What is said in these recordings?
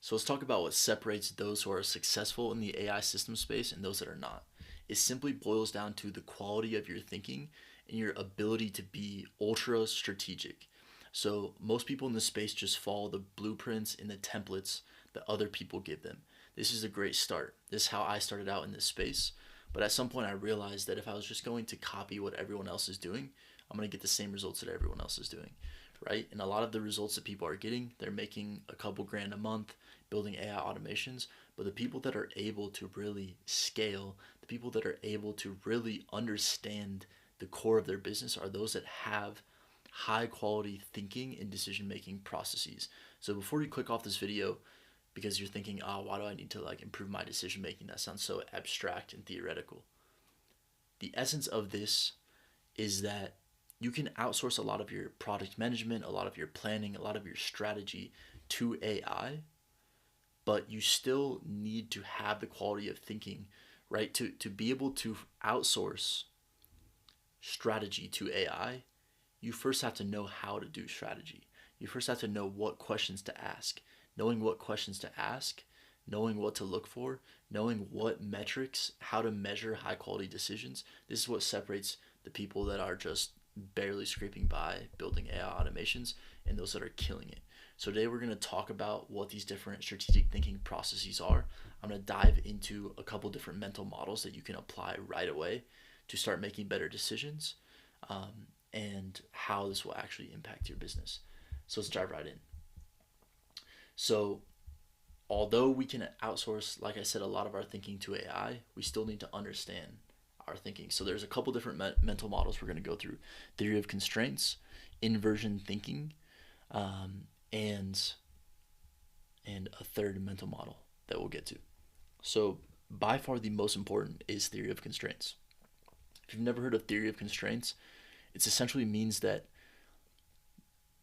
So let's talk about what separates those who are successful in the AI system space and those that are not. It simply boils down to the quality of your thinking and your ability to be ultra strategic. So most people in this space just follow the blueprints and the templates that other people give them. This is a great start. This is how I started out in this space. But at some point I realized that if I was just going to copy what everyone else is doing, I'm going to get the same results that everyone else is doing, right? And a lot of the results that people are getting, they're making a couple grand a month building AI automations. But the people that are able to really scale, the people that are able to really understand the core of their business are those that have high quality thinking and decision making processes. So before you click off this video, because you're thinking, oh, why do I need to improve my decision making? That sounds so abstract and theoretical. The essence of this is that you can outsource a lot of your product management, a lot of your planning, a lot of your strategy to AI, but you still need to have the quality of thinking, right? To be able to outsource strategy to AI, you first have to know how to do strategy. You first have to know what questions to ask. Knowing what questions to ask, knowing what to look for, knowing what metrics, how to measure high quality decisions. This is what separates the people that are just barely scraping by building AI automations and those that are killing it. So today we're going to talk about what these different strategic thinking processes are. I'm going to dive into a couple different mental models that you can apply right away to start making better decisions, and how this will actually impact your business. So let's dive right in. So although we can outsource, like I said, a lot of our thinking to AI, we still need to understand our thinking. So there's a couple different mental models we're going to go through: theory of constraints, inversion thinking, and a third mental model that we'll get to. So by far the most important is theory of constraints. If you've never heard of theory of constraints, it essentially means that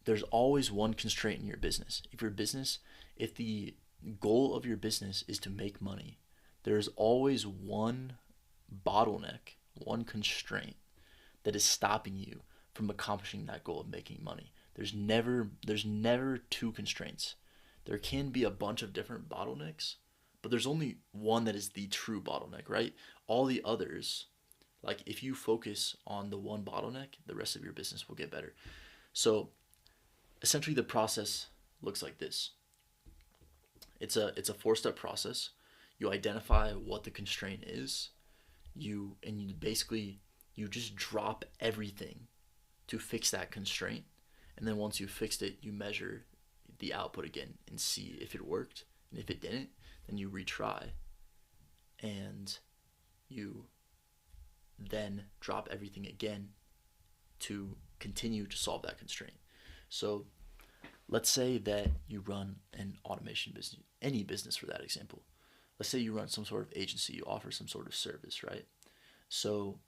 there's always one constraint in your business. If the goal of your business is to make money, there's always one bottleneck, one constraint that is stopping you from accomplishing that goal of making money. There's never two constraints. There can be a bunch of different bottlenecks, but there's only one that is the true bottleneck, right? All the others, like if you focus on the one bottleneck, the rest of your business will get better. So essentially the process looks like this. It's a four-step process. You identify what the constraint is. You just drop everything to fix that constraint. And then once you've fixed it, you measure the output again and see if it worked. And if it didn't, then you retry. And you then drop everything again to continue to solve that constraint. So let's say that you run an automation business, any business for that example. Let's say you run some sort of agency, you offer some sort of service, right? So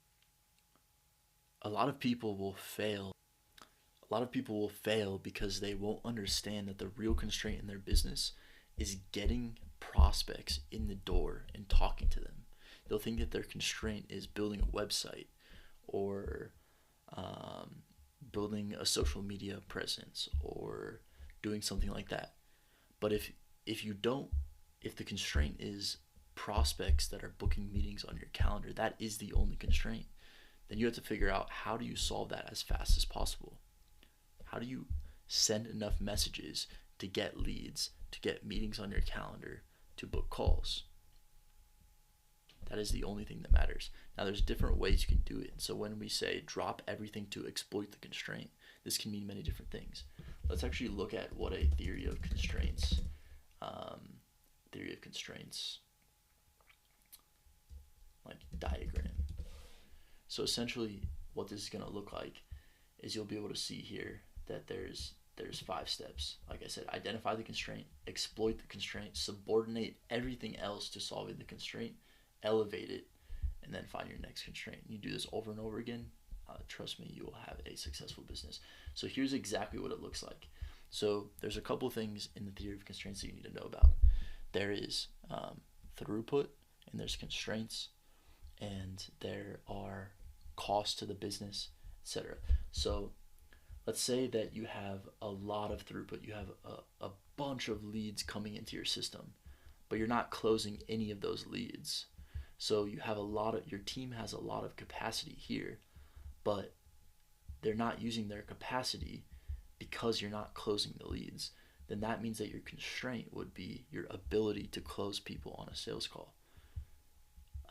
a lot of people will fail. A lot of people will fail because they won't understand that the real constraint in their business is getting prospects in the door and talking to them. They'll think that their constraint is building a website or building a social media presence or doing something like that. But if the constraint is prospects that are booking meetings on your calendar, that is the only constraint. Then you have to figure out, how do you solve that as fast as possible? How do you send enough messages to get leads, to get meetings on your calendar, to book calls? That is the only thing that matters. Now, there's different ways you can do it. So when we say drop everything to exploit the constraint, this can mean many different things. Let's actually look at what a theory of constraints like diagram. So essentially what this is going to look like is you'll be able to see here that there's 5 steps. Like I said, identify the constraint, exploit the constraint, subordinate everything else to solving the constraint, elevate it, and then find your next constraint. You do this over and over again. Trust me, you will have a successful business. So here's exactly what it looks like. So there's a couple things in the theory of constraints that you need to know about. There is throughput, and there's constraints, and there are costs to the business, etc. So let's say that you have a lot of throughput, you have a bunch of leads coming into your system, but you're not closing any of those leads. So you have a lot of, your team has a lot of capacity here, but they're not using their capacity because you're not closing the leads. Then that means that your constraint would be your ability to close people on a sales call.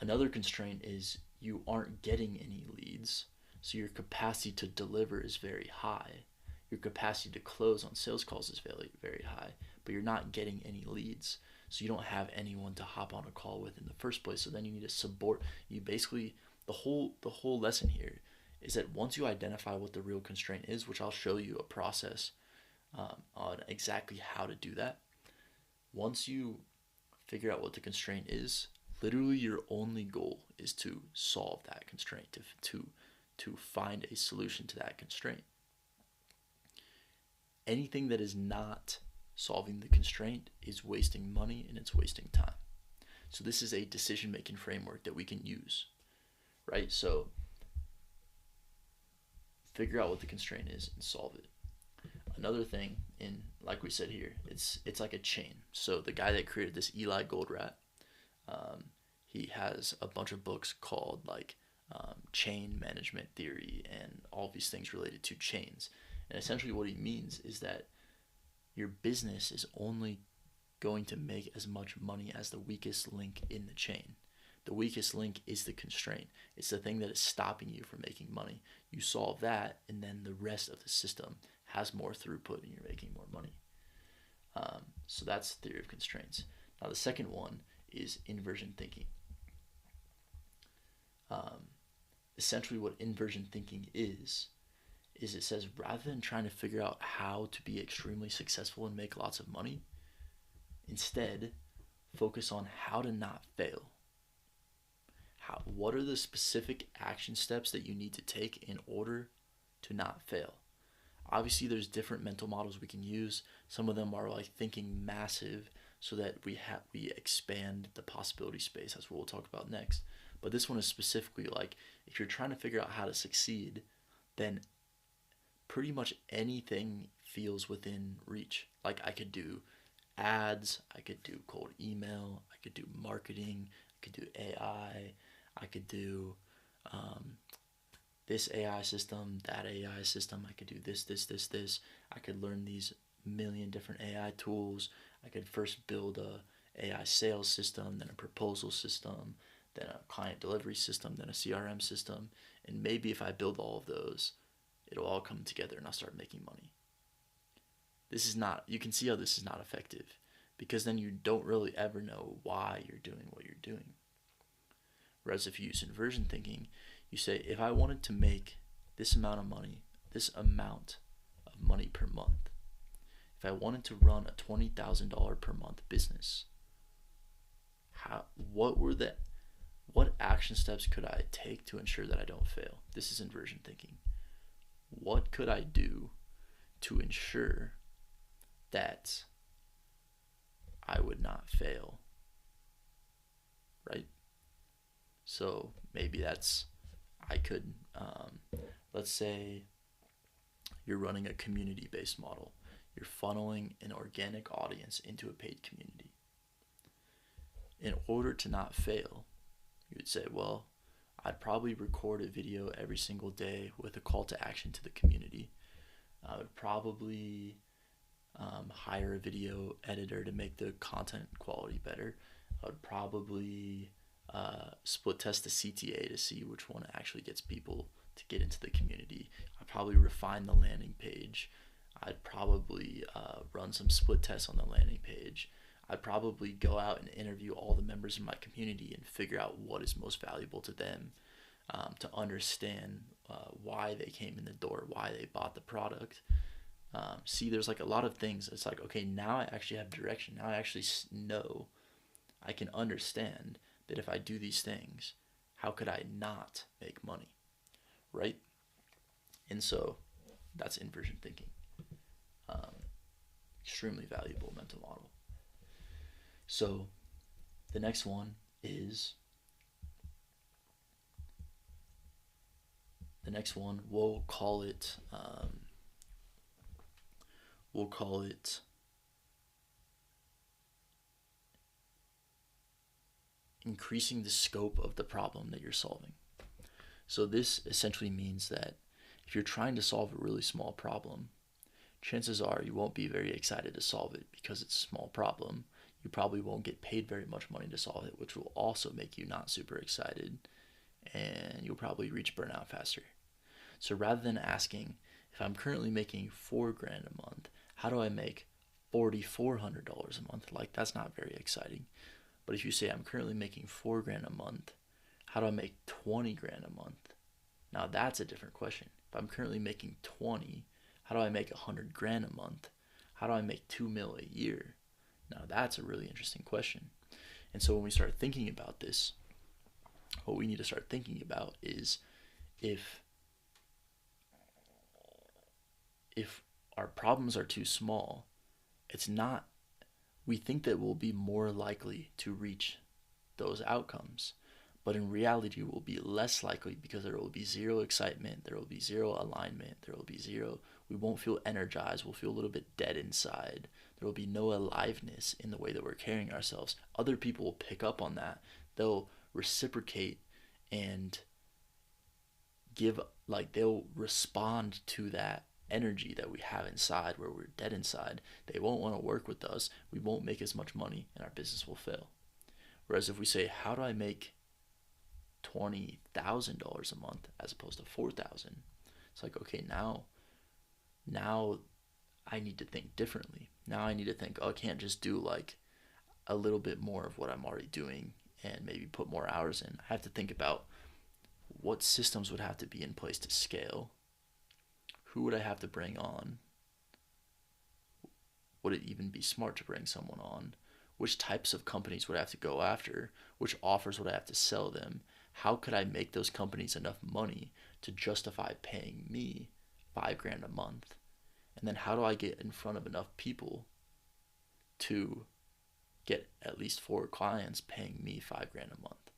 Another constraint is you aren't getting any leads, so your capacity to deliver is very high. Your capacity to close on sales calls is very, very high, but you're not getting any leads, so you don't have anyone to hop on a call with in the first place. So then you need to support. You basically, the whole lesson here is that once you identify what the real constraint is, which I'll show you a process on exactly how to do that. Once you figure out what the constraint is, literally your only goal is to solve that constraint, to find a solution to that constraint. Anything that is not solving the constraint is wasting money and it's wasting time. So this is a decision-making framework that we can use, right? So figure out what the constraint is and solve it. Another thing, in like we said here, it's like a chain. So the guy that created this, Eli Goldratt, he has a bunch of books called like chain management theory and all these things related to chains. And essentially what he means is that your business is only going to make as much money as the weakest link in the chain. The weakest link is the constraint. It's the thing that is stopping you from making money. You solve that, and then the rest of the system has more throughput and you're making more money. So that's the theory of constraints. Now the second one is inversion thinking. Essentially what inversion thinking is it says rather than trying to figure out how to be extremely successful and make lots of money, instead focus on how to not fail. What are the specific action steps that you need to take in order to not fail? Obviously there's different mental models we can use. Some of them are like thinking massive so that we expand the possibility space. That's what we'll talk about next. But this one is specifically like if you're trying to figure out how to succeed, then pretty much anything feels within reach. Like I could do ads, I could do cold email, I could do marketing, I could do AI, I could do this AI system, that AI system, I could do this. I could learn these million different AI tools. I could first build a AI sales system, then a proposal system, then a client delivery system, then a CRM system. And maybe if I build all of those, it'll all come together and I'll start making money. You can see how this is not effective because then you don't really ever know why you're doing what you're doing. Whereas if you use inversion thinking, you say, if I wanted to make this amount of money per month, if I wanted to run a $20,000 per month business, what action steps could I take to ensure that I don't fail? This is inversion thinking. What could I do to ensure that I would not fail? Right? So maybe let's say you're running a community-based model. You're funneling an organic audience into a paid community. In order to not fail, you would say, well, I'd probably record a video every single day with a call to action to the community. I would probably hire a video editor to make the content quality better. I would probably split test the CTA to see which one actually gets people to get into the community. I'd probably refine the landing page. I'd probably run some split tests on the landing page. I'd probably go out and interview all the members in my community and figure out what is most valuable to them, to understand why they came in the door, why they bought the product. See, there's like a lot of things. It's like, okay, now I actually have direction. Now I actually know, I can understand that if I do these things, how could I not make money, right? And so that's inversion thinking. Extremely valuable mental model. So the next one is, we'll call it we'll call it increasing the scope of the problem that you're solving. So this essentially means that if you're trying to solve a really small problem, chances are you won't be very excited to solve it because it's a small problem. You probably won't get paid very much money to solve it, which will also make you not super excited, and you'll probably reach burnout faster. So rather than asking, if I'm currently making $4,000 a month, how do I make $4,400 a month? Like, that's not very exciting. But if you say I'm currently making $4,000 a month, how do I make $20,000 a month? Now that's a different question. If I'm currently making 20, how do I make $100,000 a month? How do I make 2 mil a year? Now that's a really interesting question. And so when we start thinking about this, what we need to start thinking about is if our problems are too small, it's not, we think that we'll be more likely to reach those outcomes. But in reality, we'll be less likely because there will be zero excitement, there will be zero alignment, there will be zero, we won't feel energized, we'll feel a little bit dead inside. There will be no aliveness in the way that we're carrying ourselves. Other people will pick up on that. They'll reciprocate and they'll respond to that energy that we have inside where we're dead inside. They won't want to work with us. We won't make as much money and our business will fail. Whereas if we say, how do I make $20,000 a month as opposed to 4,000? It's like, okay, now I need to think differently. Now I need to think, oh, I can't just do like a little bit more of what I'm already doing and maybe put more hours in. I have to think about what systems would have to be in place to scale. Who would I have to bring on? Would it even be smart to bring someone on? Which types of companies would I have to go after? Which offers would I have to sell them? How could I make those companies enough money to justify paying me $5,000 a month? And then how do I get in front of enough people to get at least 4 clients paying me $5,000 a month?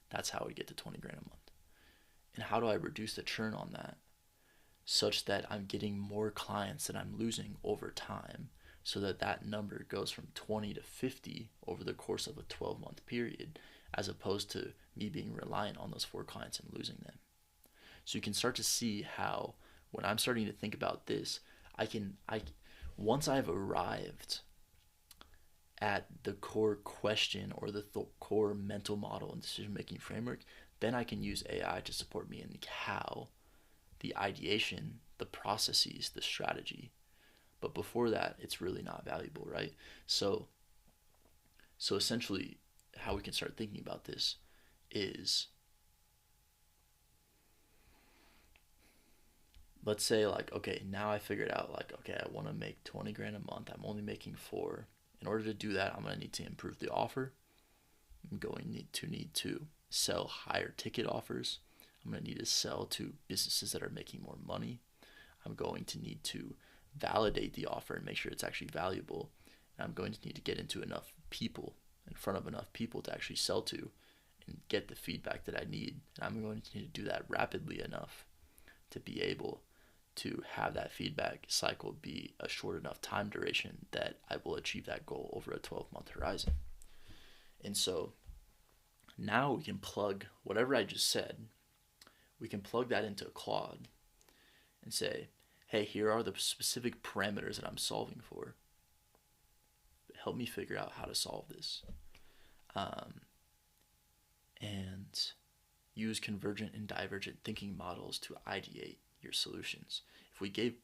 That's how we get to $20,000 a month. And how do I reduce the churn on that such that I'm getting more clients than I'm losing over time, so that that number goes from 20 to 50 over the course of a 12-month period, as opposed to me being reliant on those 4 clients and losing them. So you can start to see how when I'm starting to think about this, once I've arrived at the core question or the core mental model and decision-making framework, then I can use AI to support me in the how, the ideation, the processes, the strategy. But before that, it's really not valuable, right? So essentially, how we can start thinking about this is, let's say like, okay, now I figured out like, okay, I want to make $20,000 a month. I'm only making 4. In order to do that, I'm going to need to improve the offer. I'm going to need to sell higher ticket offers. I'm going to need to sell to businesses that are making more money. I'm going to need to validate the offer and make sure it's actually valuable. And I'm going to need to get into enough people, in front of enough people to actually sell to and get the feedback that I need. And I'm going to need to do that rapidly enough to be able to have that feedback cycle be a short enough time duration that I will achieve that goal over a 12-month horizon. And so now we can plug whatever I just said, we can plug that into Claude and say, hey, here are the specific parameters that I'm solving for. Help me figure out how to solve this. And use convergent and divergent thinking models to ideate your solutions. If we gave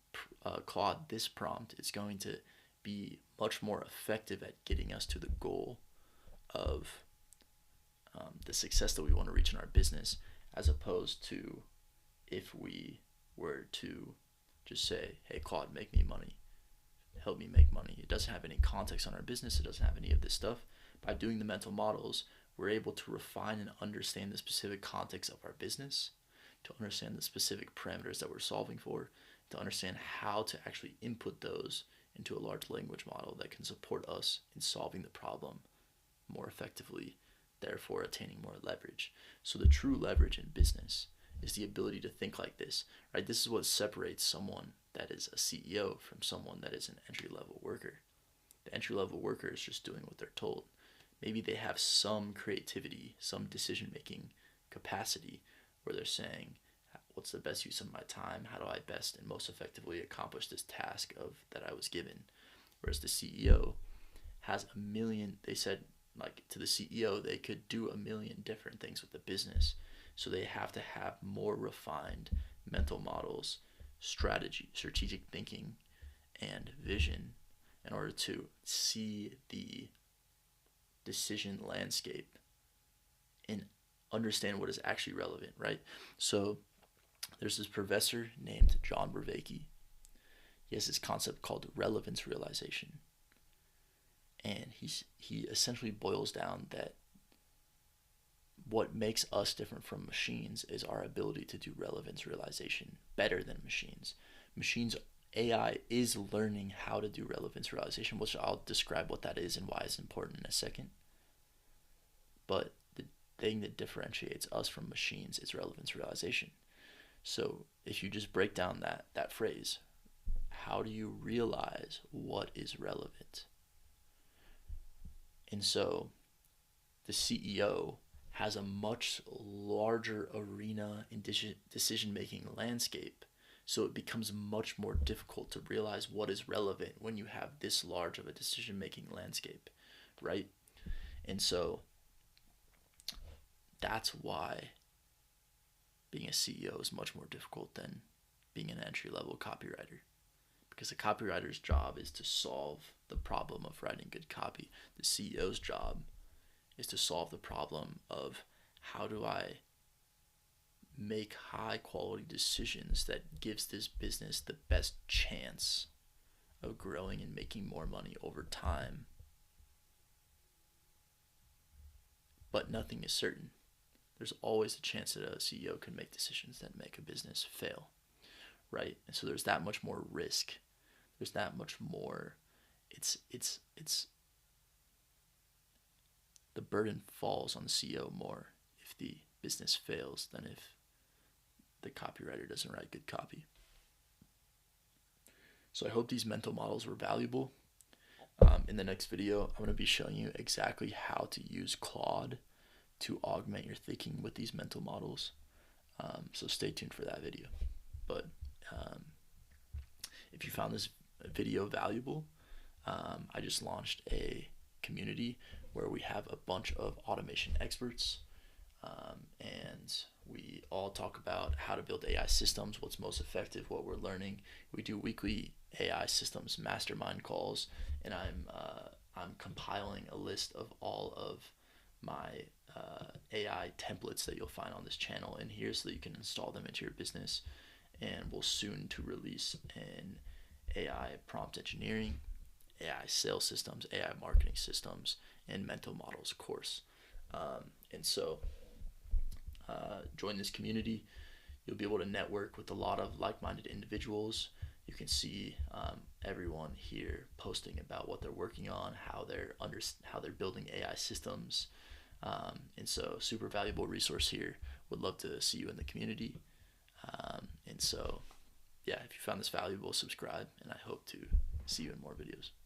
Claude this prompt, it's going to be much more effective at getting us to the goal of the success that we want to reach in our business, as opposed to if we were to just say, hey, Claude, make me money. Help me make money. It doesn't have any context on our business. It doesn't have any of this stuff. By doing the mental models, we're able to refine and understand the specific context of our business, to understand the specific parameters that we're solving for, to understand how to actually input those into a large language model that can support us in solving the problem more effectively, therefore attaining more leverage. So the true leverage in business is the ability to think like this, right? This is what separates someone that is a CEO from someone that is an entry-level worker. The entry-level worker is just doing what they're told. Maybe they have some creativity, some decision-making capacity where they're saying, what's the best use of my time? How do I best and most effectively accomplish this task that I was given? Whereas the CEO has a million, they said, like, to the CEO, they could do a million different things with the business. So they have to have more refined mental models, strategic thinking, and vision in order to see the decision landscape and understand what is actually relevant, right? So there's this professor named John Vervaeke. He has this concept called relevance realization. And he essentially boils down that what makes us different from machines is our ability to do relevance realization better than machines. AI is learning how to do relevance realization, which I'll describe what that is and why it's important in a second. But the thing that differentiates us from machines is relevance realization. So if you just break down that phrase, how do you realize what is relevant? And so the CEO has a much larger arena in decision-making landscape. So it becomes much more difficult to realize what is relevant when you have this large of a decision-making landscape, right? And so that's why being a CEO is much more difficult than being an entry-level copywriter. Because a copywriter's job is to solve the problem of writing good copy. The CEO's job is to solve the problem of how do I make high quality decisions that gives this business the best chance of growing and making more money over time. But nothing is certain. There's always a chance that a CEO can make decisions that make a business fail, right? And so there's that much more risk. There's that much more. It's the burden falls on the CEO more if the business fails than if the copywriter doesn't write good copy. So I hope these mental models were valuable. In the next video, I'm going to be showing you exactly how to use Claude to augment your thinking with these mental models. So stay tuned for that video. But if you found this video valuable, I just launched a community where we have a bunch of automation experts, and we all talk about how to build AI systems, what's most effective, what we're learning. We do weekly AI systems mastermind calls, and I'm compiling a list of all of my AI templates that you'll find on this channel in here so that you can install them into your business. And we'll soon to release an AI prompt engineering, AI sales systems, AI marketing systems, and mental models course. And so join this community. You'll be able to network with a lot of like-minded individuals. You can see everyone here posting about what they're working on, how they're building AI systems. And so super valuable resource here. Would love to see you in the community. And so, yeah, if you found this valuable, subscribe, and I hope to see you in more videos.